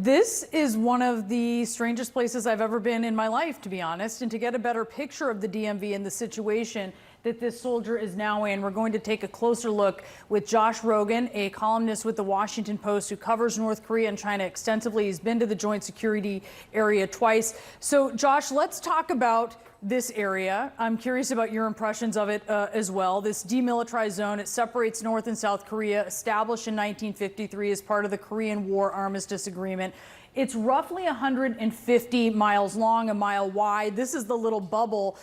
This is one of the strangest places I've ever been in my life, to be honest. And to get a better picture of the DMV and the situation that this soldier is now in, we're going to take a closer look with Josh Rogin, a columnist with the Washington Post who covers North Korea and China extensively. He's been to the joint security area twice. So, Josh, let's talk about this area. I'm curious about your impressions of it as well. This demilitarized zone, it separates North and South Korea, established in 1953 as part of the Korean War Armistice Agreement. It's roughly 150 miles long, a mile wide. This is the little bubble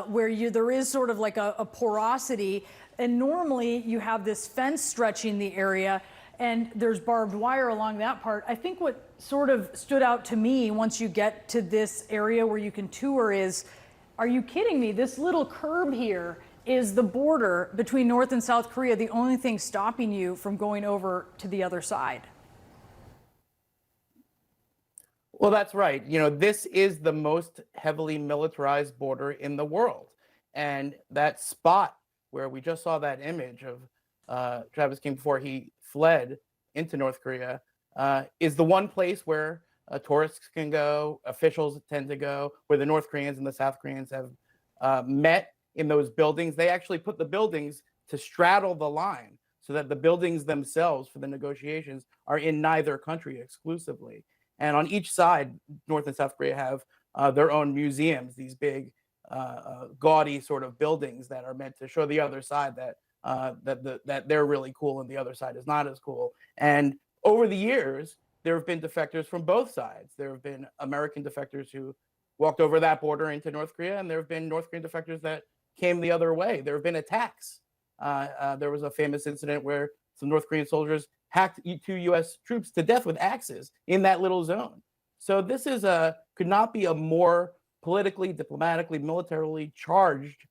where there is sort of like a porosity. And normally you have this fence stretching the area and there's barbed wire along that part. I think what sort of stood out to me once you get to this area where you can tour is, are you kidding me? This little curb here is the border between North and South Korea, the only thing stopping you from going over to the other side. Well, that's right. You know, this is the most heavily militarized border in the world. And that spot where we just saw that image of Travis King before he fled into North Korea is the one place where tourists can go, officials tend to go, where the North Koreans and the South Koreans have met in those buildings. They actually put the buildings to straddle the line so that the buildings themselves for the negotiations are in neither country exclusively. And on each side, North and South Korea have their own museums, these big, gaudy sort of buildings that are meant to show the other side that they're really cool and the other side is not as cool. And over the years, there have been defectors from both sides. There have been American defectors who walked over that border into North Korea, and there have been North Korean defectors that came the other way. There have been attacks. There was a famous incident where some North Korean soldiers hacked two U.S. troops to death with axes in that little zone. So this could not be a more politically, diplomatically, militarily charged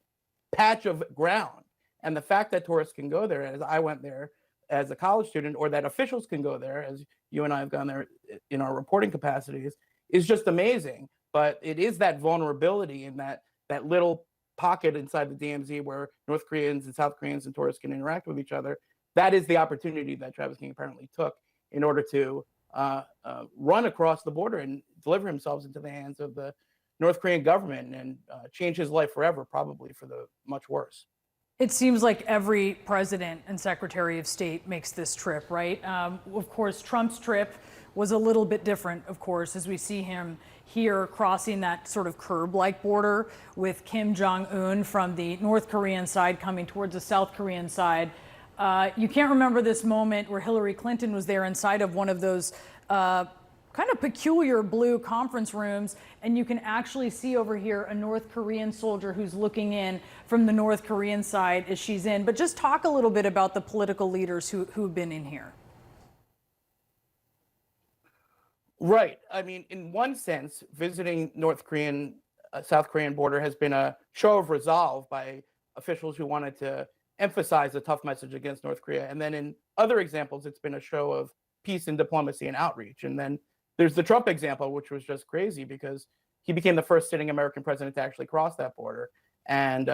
patch of ground. And the fact that tourists can go there, as I went there as a college student, or that officials can go there, as you and I have gone there in our reporting capacities, is just amazing. But it is that vulnerability in that little pocket inside the DMZ where North Koreans and South Koreans and tourists can interact with each other. That is the opportunity that Travis King apparently took in order to run across the border and deliver himself into the hands of the North Korean government and change his life forever, probably for the much worse. It seems like every president and secretary of state makes this trip, right? Of course, Trump's trip was a little bit different, of course, as we see him here crossing that sort of curb-like border with Kim Jong-un from the North Korean side coming towards the South Korean side. You can't remember this moment where Hillary Clinton was there inside of one of those kind of peculiar blue conference rooms, and you can actually see over here a North Korean soldier who's looking in from the North Korean side as she's in. But just talk a little bit about the political leaders who've been in here. Right. I mean, in one sense, visiting North Korean, South Korean border has been a show of resolve by officials who wanted to emphasize a tough message against North Korea. And then in other examples, it's been a show of peace and diplomacy and outreach. And then there's the Trump example, which was just crazy because he became the first sitting American president to actually cross that border and,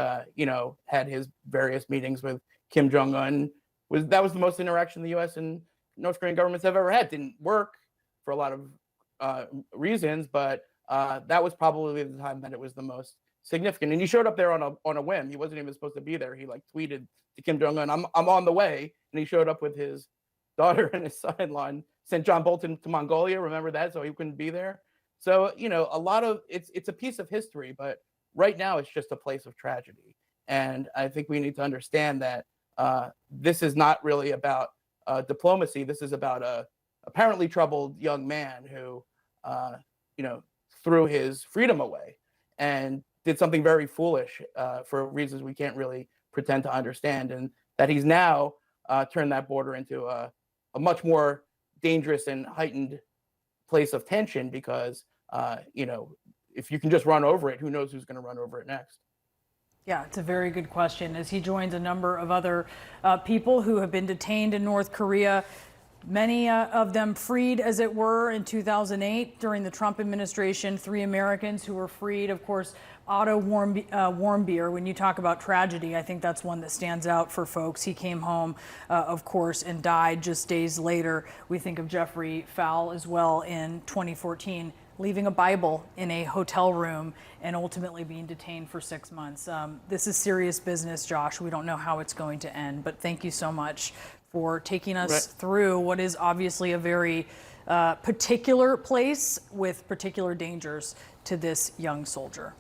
had his various meetings with Kim Jong-un. That was the most interaction the U.S. and North Korean governments have ever had. Didn't work for a lot of reasons, but that was probably the time that it was the most significant. And he showed up there on a whim. He wasn't even supposed to be there. He tweeted to Kim Jong-un, I'm on the way. And he showed up with his daughter and his son-in-law and sent John Bolton to Mongolia. Remember that? So he couldn't be there. So, a lot of it's a piece of history, but right now it's just a place of tragedy. And I think we need to understand that this is not really about diplomacy. This is about a apparently troubled young man who, threw his freedom away and did something very foolish for reasons we can't really pretend to understand. And that he's now turned that border into a much more dangerous and heightened place of tension because, if you can just run over it, who knows who's going to run over it next? Yeah, it's a very good question as he joins a number of other people who have been detained in North Korea. Many of them freed, as it were, in 2008 during the Trump administration. 3 Americans who were freed. Of course, Otto Warmbier. When you talk about tragedy, I think that's one that stands out for folks. He came home, of course, and died just days later. We think of Jeffrey Fowle as well in 2014, leaving a Bible in a hotel room and ultimately being detained for 6 months. This is serious business, Josh. We don't know how it's going to end, but thank you so much for taking us through what is obviously a very particular place with particular dangers to this young soldier.